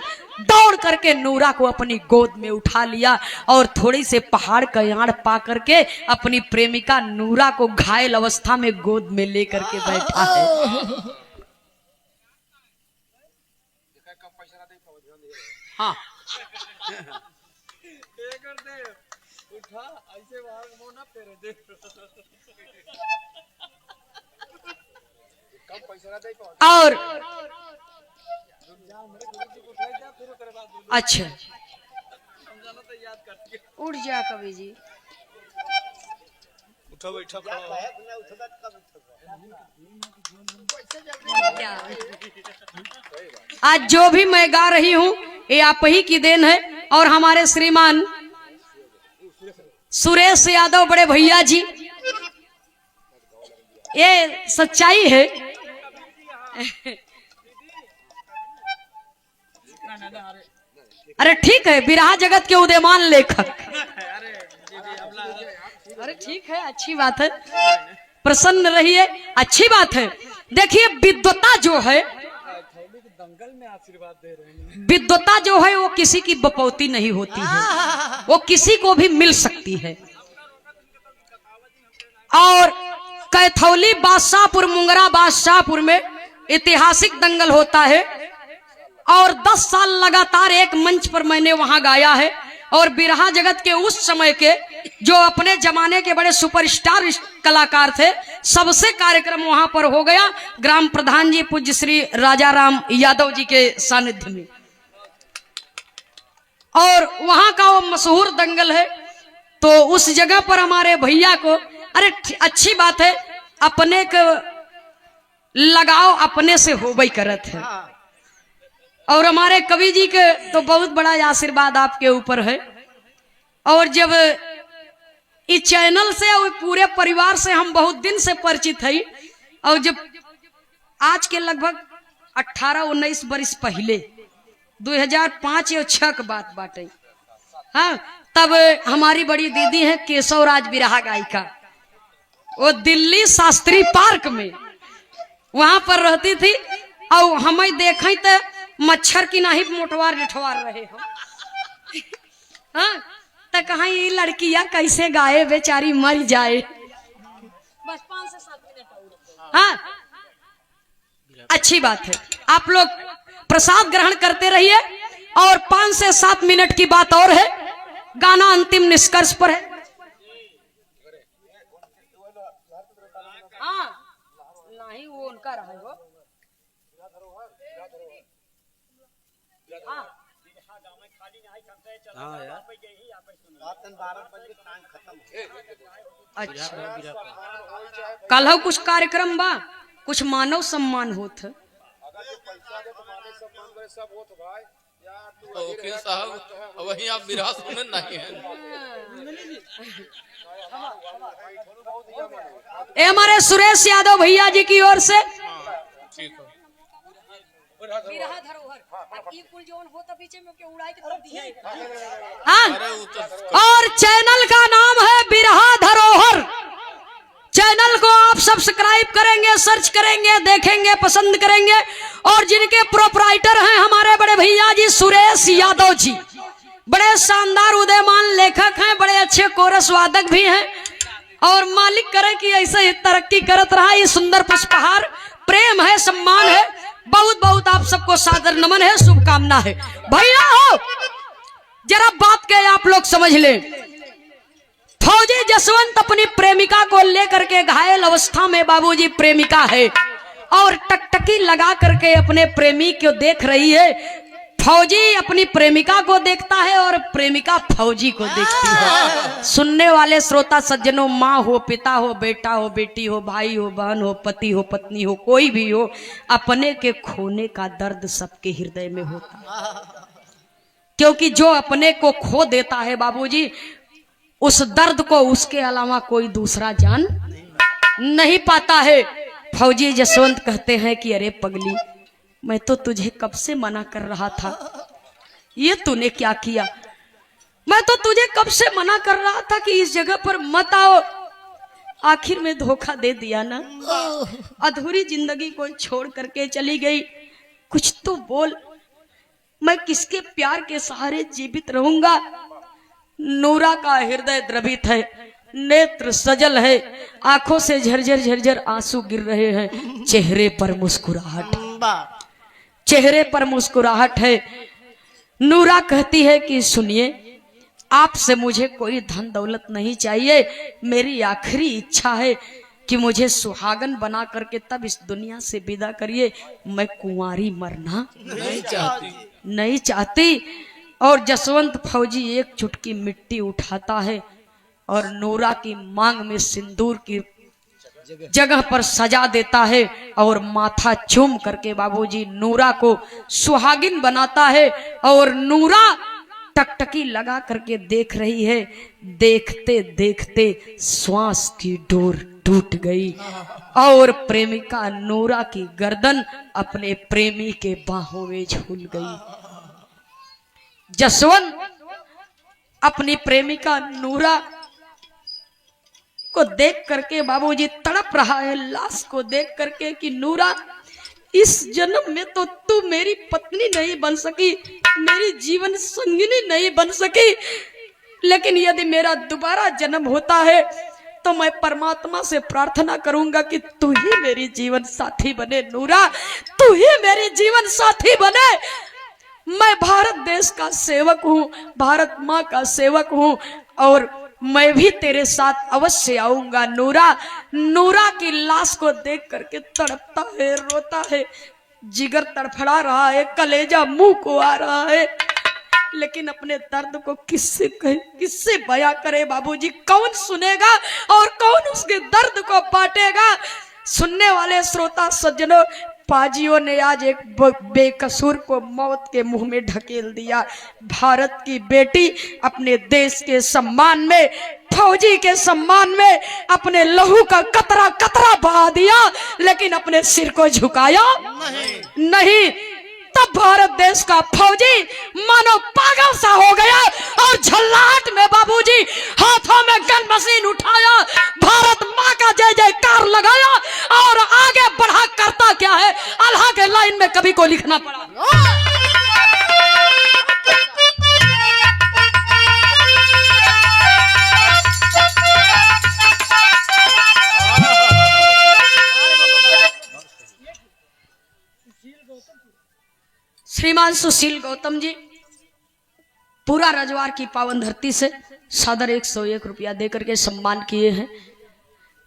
दौड़ करके नूरा को अपनी गोद में उठा लिया और थोड़ी से पहाड़ का याड़ पा करके अपनी प्रेमिका नूरा को घायल अवस्था में गोद में लेकर के बैठा है। हाँ, और अच्छा उठ जा कवि जी। उठो बैठो खड़ो। आज जो भी मैं गा रही हूँ ये आप ही की देन है और हमारे श्रीमान सुरेश यादव बड़े भैया जी, ये सच्चाई है। अरे ठीक है, बिरहा जगत के उदयमान लेखक। अरे ठीक है, अच्छी बात है, प्रसन्न रहिए, अच्छी बात है। देखिए विद्वता जो है, विद्वता जो है वो किसी की बपौती नहीं होती है, वो किसी को भी मिल सकती है। और कैथौली बादशाहपुर, मुंगरा बादशाहपुर में ऐतिहासिक दंगल होता है और 10 साल लगातार एक मंच पर मैंने वहां गाया है। और बिरहा जगत के उस समय के जो अपने जमाने के बड़े सुपरस्टार कलाकार थे, सबसे कार्यक्रम वहां पर हो गया ग्राम प्रधान जी पूज्य श्री राजा राम यादव जी के सानिध्य में। और वहां का वो मशहूर दंगल है। तो उस जगह पर हमारे भैया को, अरे अच्छी बात है, अपने को लगाव अपने से हो वही करत है। और हमारे कवि जी के तो बहुत बड़ा आशीर्वाद आपके ऊपर है। और जब इस चैनल से और पूरे परिवार से हम बहुत दिन से परिचित है, और जब आज के लगभग 18-19 वर्ष पहले 2005 या 2006 की बात बाटे, हाँ, तब हमारी बड़ी दीदी है केशवराज बिरहा गायिका, वो दिल्ली शास्त्री पार्क में वहां पर रहती थी। और हमें देखें तो मच्छर की नाही मोटवार निठवार रहे हम। हाँ, तो कहा ये लड़कियां कैसे गाए, बेचारी मर जाए। बस 5 से 7 मिनट और। हाँ, अच्छी बात है, आप लोग प्रसाद ग्रहण करते रहिए। और 5 से 7 मिनट की बात और है, गाना अंतिम निष्कर्ष पर है। हाँ, नहीं वो उनका रहा है वो। हाँ यार, अच्छा, कल हो कुछ कार्यक्रम बा, कुछ मानव सम्मान होत है। वकील साहब वही आप बिरहा सुने नहीं है। ये हमारे सुरेश यादव भैया जी की ओर से ठीक है। हाँ, और चैनल का नाम है बिरहा धरोहर। चैनल को आप सब्सक्राइब करेंगे, सर्च करेंगे, देखेंगे, पसंद करेंगे। और जिनके प्रोपराइटर हैं हमारे बड़े भैया जी सुरेश यादव जी, बड़े शानदार उदयमान लेखक हैं, बड़े अच्छे कोरस वादक भी हैं। और मालिक करे कि ऐसे ही तरक्की करत रहा। ये सुंदर पुष्पहार प्रेम है, सम्मान है। बहुत बहुत आप सबको सादर नमन है, शुभकामना है। भैया हो, जरा बात के आप लोग समझ ले। फौजी जसवंत अपनी प्रेमिका को लेकर के घायल अवस्था में, बाबूजी प्रेमिका है, और टकटकी लगा करके अपने प्रेमी को देख रही है। फौजी अपनी प्रेमिका को देखता है और प्रेमिका फौजी को देखती है। सुनने वाले श्रोता सज्जनों, माँ हो, पिता हो, बेटा हो, बेटी हो, भाई हो, बहन हो, पति हो, पत्नी हो, कोई भी हो, अपने के खोने का दर्द सबके हृदय में होता है। क्योंकि जो अपने को खो देता है बाबूजी, उस दर्द को उसके अलावा कोई दूसरा जान नहीं पाता है। फौजी जसवंत कहते हैं कि अरे पगली, मैं तो तुझे कब से मना कर रहा था, ये तूने क्या किया? मैं तो तुझे कब से मना कर रहा था कि इस जगह पर मत आओ, आखिर में धोखा दे दिया ना। अधूरी जिंदगी को छोड़ करके चली गई, कुछ तो बोल, मैं किसके प्यार के सहारे जीवित रहूंगा। नूरा का हृदय द्रवित है, नेत्र सजल है, आंखों से झरझर झरझर आंसू गिर रहे हैं, चेहरे पर मुस्कुराहट, चेहरे पर मुस्कुराहट है। नूरा कहती है कि सुनिए, आपसे मुझे कोई धन दौलत नहीं चाहिए, मेरी आखिरी इच्छा है कि मुझे सुहागन बना करके तब इस दुनिया से विदा करिए, मैं कुंवारी मरना नहीं चाहती। और जसवंत फौजी एक चुटकी मिट्टी उठाता है और नूरा की मांग में सिंदूर की जगह पर सजा देता है और माथा चूम करके बाबूजी नूरा को सुहागिन बनाता है। और नूरा टकटकी लगा करके देख रही है, देखते देखते श्वास की डोर टूट गई और प्रेमिका नूरा की गर्दन अपने प्रेमी के बाहों में झूल गई। जसवंत अपनी प्रेमिका नूरा को देख करके बाबूजी तड़प रहा है, लाश को देख करके कि नूरा, इस जन्म में तो तू मेरी पत्नी नहीं बन सकी, मेरी जीवन संगिनी नहीं बन सकी, लेकिन यदि मेरा दोबारा जन्म होता है तो मैं परमात्मा से प्रार्थना करूंगा कि तू ही मेरी जीवन साथी बने। नूरा, तू ही मेरी जीवन साथी बने। मैं भारत देश का सेवक हूँ, भारत माँ का सेवक हूँ और मैं भी तेरे साथ अवश्य आऊंगा। नूरा, नूरा की लाश को देख करके तड़पता है, रोता है, जिगर तड़फड़ा रहा है, कलेजा मुंह को आ रहा है, लेकिन अपने दर्द को किससे कहे, किससे बयां करे बाबूजी? कौन सुनेगा और कौन उसके दर्द को बांटेगा? सुनने वाले श्रोता सज्जनों, पाजियों ने आज एक बेकसूर को मौत के मुंह में ढकेल दिया। भारत की बेटी अपने देश के सम्मान में, फौजी के सम्मान में अपने लहू का कतरा कतरा बहा दिया, लेकिन अपने सिर को झुकाया नहीं। तब भारत देश का फौजी मानो पागल सा हो गया और झल्लाहट में बाबूजी हाथों में गन मशीन उठाया, भारत माँ का जय जयकार लगाया और आगे बढ़ा। करता क्या है, अल्लाह के लाइन में कभी को लिखना पड़ा। श्रीमान सुशील गौतम जी पूरा रजवार की पावन धरती से सादर 101 रुपया देकर के सम्मान किए हैं।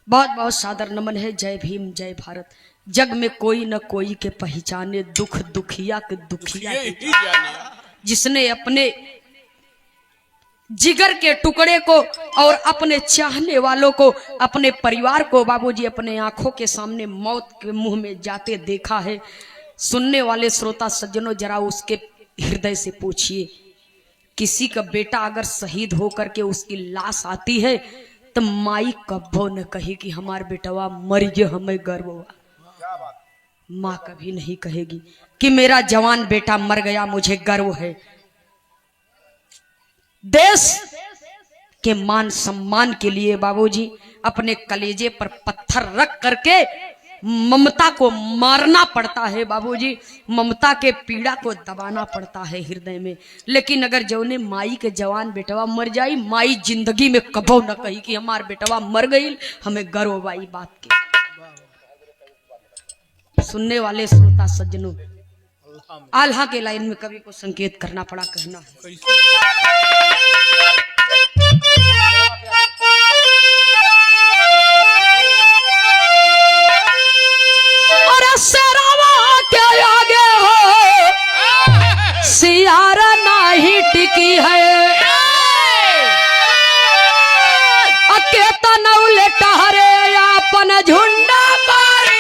बहुत बहुत सादर नमन है। जय भीम, जय भारत। जग में कोई न कोई के पहचाने, दुख दुखिया के दुखिया के, जिसने अपने जिगर के टुकड़े को और अपने चाहने वालों को, अपने परिवार को बाबूजी अपने आंखों के सामने मौत के मुंह में जाते देखा है। सुनने वाले श्रोता सज्जनों, जरा उसके हृदय से पूछिए, किसी का बेटा अगर शहीद होकर के उसकी लाश आती है तो माई कब्बो न कही कि हमार बेटवा मर गया, हमें गर्व हुआ। माँ कभी नहीं कहेगी कि मेरा जवान बेटा मर गया, मुझे गर्व है। देश के मान सम्मान के लिए बाबूजी अपने कलेजे पर पत्थर रख करके ममता को मारना पड़ता है बाबूजी, ममता के पीड़ा को दबाना पड़ता है हृदय में। लेकिन अगर जौने माई के जवान बेटवा मर जाई, माई जिंदगी में कबो न कही कि हमार बेटवा मर गई, हमें गर्व बाई बात की। सुनने वाले श्रोता सज्जनों, आल्हा के लाइन में कवि को संकेत करना पड़ा, कहना है नहीं टिकी है। अकेता नौले टहरे अपन झुंडा मारी।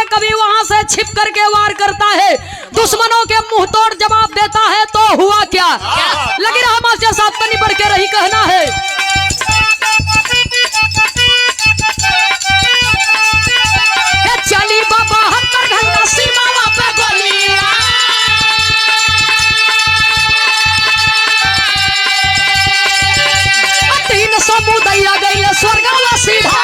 कभी वहां से छिप करके वार करता है, दुश्मनों के मुंह तोड़ जवाब देता है। तो हुआ क्या? लगी रहा मास्टर साहब, कनी बढ़ के रही कहना है। चली 72 घंटा सीमा पे गोलियां, तीन समुदैया गई स्वर्गवा सीधा।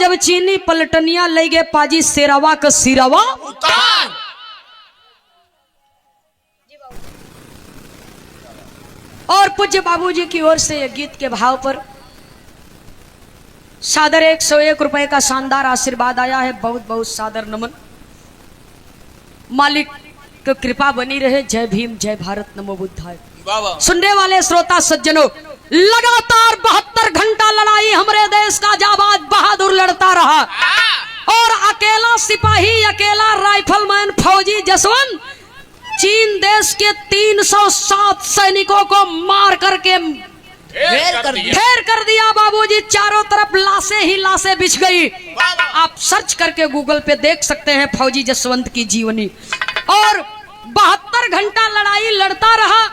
जब चीनी पलटनिया ले गए पाजी शेरवा का सिरवा उतार। और पूज्य बाबूजी की ओर से गीत के भाव पर सादर 101 रुपए का शानदार आशीर्वाद आया है। बहुत बहुत सादर नमन। मालिक की कृपा बनी रहे। जय भीम, जय भारत, नमो बुद्धाय। सुनने वाले श्रोता सज्जनों, लगातार 72 घंटा लड़ाई हमारे देश का जाबाज बहादुर लड़ता रहा और अकेला सिपाही, अकेला राइफलमैन फौजी जसवंत चीन देश के 307 सैनिकों को मार करके ढेर कर दिया बाबूजी। चारों तरफ लाशें ही लाशें बिछ गई। आप सर्च करके गूगल पे देख सकते हैं फौजी जसवंत की जीवनी। और 72 घंटा लड़ाई लड़ता रहा।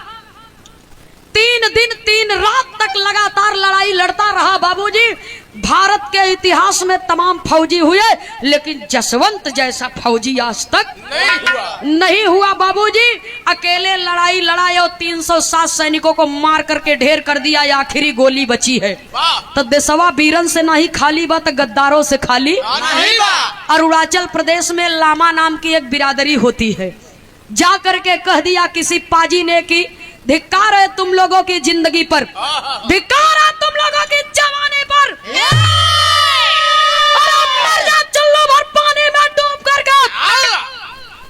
3 दिन 3 रात तक लगातार लड़ाई लड़ता रहा बाबूजी। भारत के इतिहास में तमाम फौजी हुए, लेकिन जसवंत जैसा फौजी आज तक नहीं हुआ बाबूजी। अकेले लड़ाई लड़ाई और 307 सैनिकों को मार करके ढेर कर दिया। आखिरी गोली बची है तो देशवा वीरन से नहीं खाली बा, तो गद्दारों से खाली। अरुणाचल प्रदेश में लामा नाम की एक बिरादरी होती है। जा करके कह दिया किसी पाजी ने कि धिक्कार है तुम लोगों की जिंदगी पर, धिक्कार है तुम लोगों की जवानी पर, चलो भर पानी में डूब करके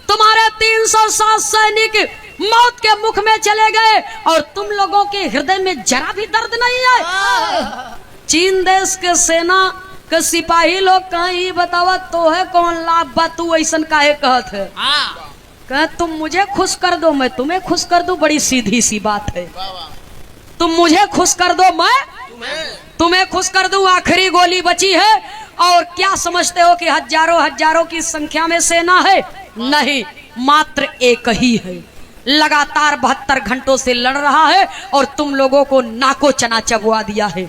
तुम्हारे 307 सैनिक मौत के मुख में चले गए और तुम लोगों के हृदय में जरा भी दर्द नहीं है। चीन देश के सेना के सिपाही लोग कहीं बतावा तो है कौन लाभ बा, तू ऐसा काहे कहत है? कह तुम मुझे खुश कर दो मैं तुम्हें खुश कर दूं, बड़ी सीधी सी बात है। तुम मुझे खुश कर दो मैं तुम्हें खुश कर दूं। आखिरी गोली बची है और क्या समझते हो कि हजारों हजारों की संख्या में सेना है? नहीं, मात्र एक ही है। लगातार 72 घंटों से लड़ रहा है और तुम लोगों को नाको चना चबवा दिया है।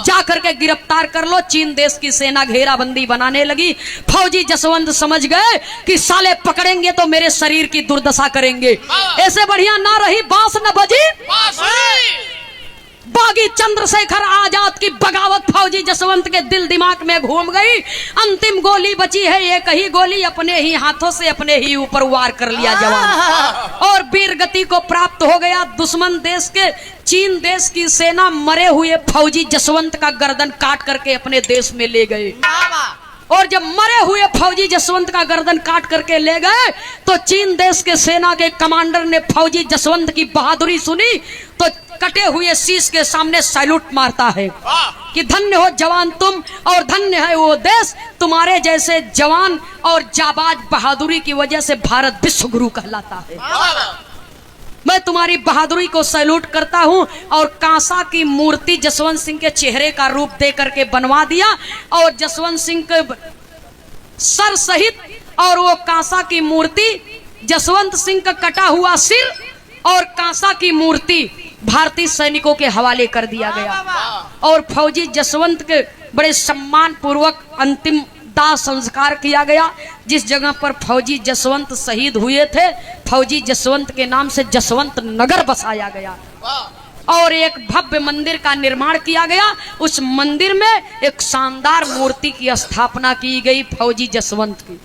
जा करके गिरफ्तार कर लो। चीन देश की सेना घेराबंदी बनाने लगी। फौजी जसवंत समझ गए कि साले पकड़ेंगे तो मेरे शरीर की दुर्दशा करेंगे। ऐसे बढ़िया ना रही बांस न बजी, बागी चंद्रशेखर आजाद की बगावत फौजी जसवंत के दिल दिमाग में घूम गई। अंतिम गोली बची है, एक ही गोली, अपने ही हाथों से अपने ही ऊपर वार कर लिया जवान और वीर गति को प्राप्त हो गया। दुश्मन देश के चीन देश की सेना मरे हुए फौजी जसवंत का गर्दन काट करके अपने देश में ले गए। और जब मरे हुए फौजी जसवंत का गर्दन काट करके ले गए तो चीन देश के सेना के कमांडर ने फौजी जसवंत की बहादुरी सुनी तो कटे हुए शीश के सामने सैल्यूट मारता है कि धन्य हो जवान तुम और धन्य है वो देश, तुम्हारे जैसे जवान और जाबाज बहादुरी की वजह से भारत विश्व गुरु कहलाता है। मैं तुम्हारी बहादुरी को सैल्यूट करता हूं। और कांसा की मूर्ति जसवंत सिंह के चेहरे का रूप दे करके बनवा दिया और जसवंत सिंह के सर सहित और वो कांसा की मूर्ति, जसवंत सिंह का कटा हुआ सिर और कांसा की मूर्ति भारतीय सैनिकों के हवाले कर दिया गया और फौजी जसवंत के बड़े सम्मान पूर्वक अंतिम दाह संस्कार किया गया। जिस जगह पर फौजी जसवंत शहीद हुए थे, फौजी जसवंत के नाम से जसवंत नगर बसाया गया और एक भव्य मंदिर का निर्माण किया गया। उस मंदिर में एक शानदार मूर्ति की स्थापना की गई फौजी जसवंत की।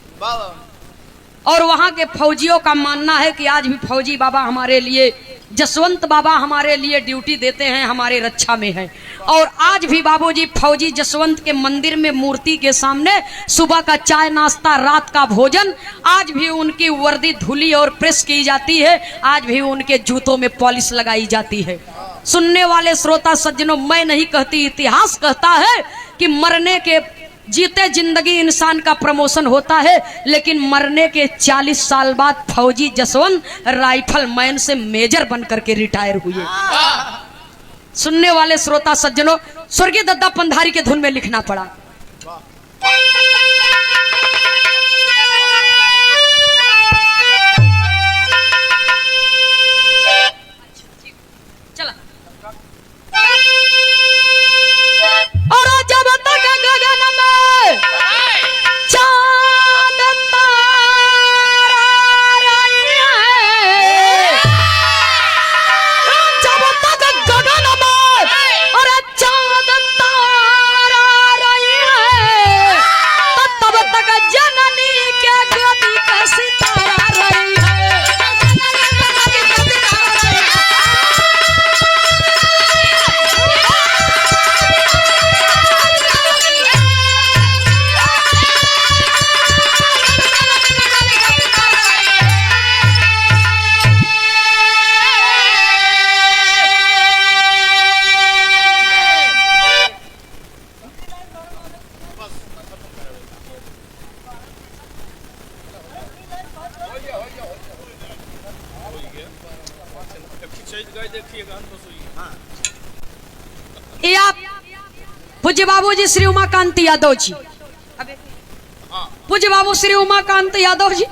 और वहां के फौजियों का मानना है कि आज भी फौजी बाबा हमारे लिए, जसवंत बाबा हमारे लिए ड्यूटी देते हैं, हमारे रक्षा में है। और आज भी बाबूजी फौजी जसवंत के मंदिर में मूर्ति के सामने सुबह का चाय नाश्ता, रात का भोजन, आज भी उनकी वर्दी धुली और प्रेस की जाती है, आज भी उनके जूतों में पॉलिश लगाई जाती है। सुनने वाले श्रोता सज्जनों, मैं नहीं कहती, इतिहास कहता है कि मरने के, जीते जिंदगी इंसान का प्रमोशन होता है, लेकिन मरने के 40 साल बाद फौजी जसवंत राइफल मैन से मेजर बन करके रिटायर हुए। सुनने वाले श्रोता सज्जनों, स्वर्गीय दद्दा पंधारी के धुन में लिखना पड़ा। चला और जब तक गगन में चांद तारा रही है, जब तक गगन में अरे चांद तारा रही है, तब तक जननी के गति का सितारा रही है। ये आप पूज्य बाबू जी श्री उमाकांत यादव जी, पूज्य बाबू श्री उमाकांत यादव जी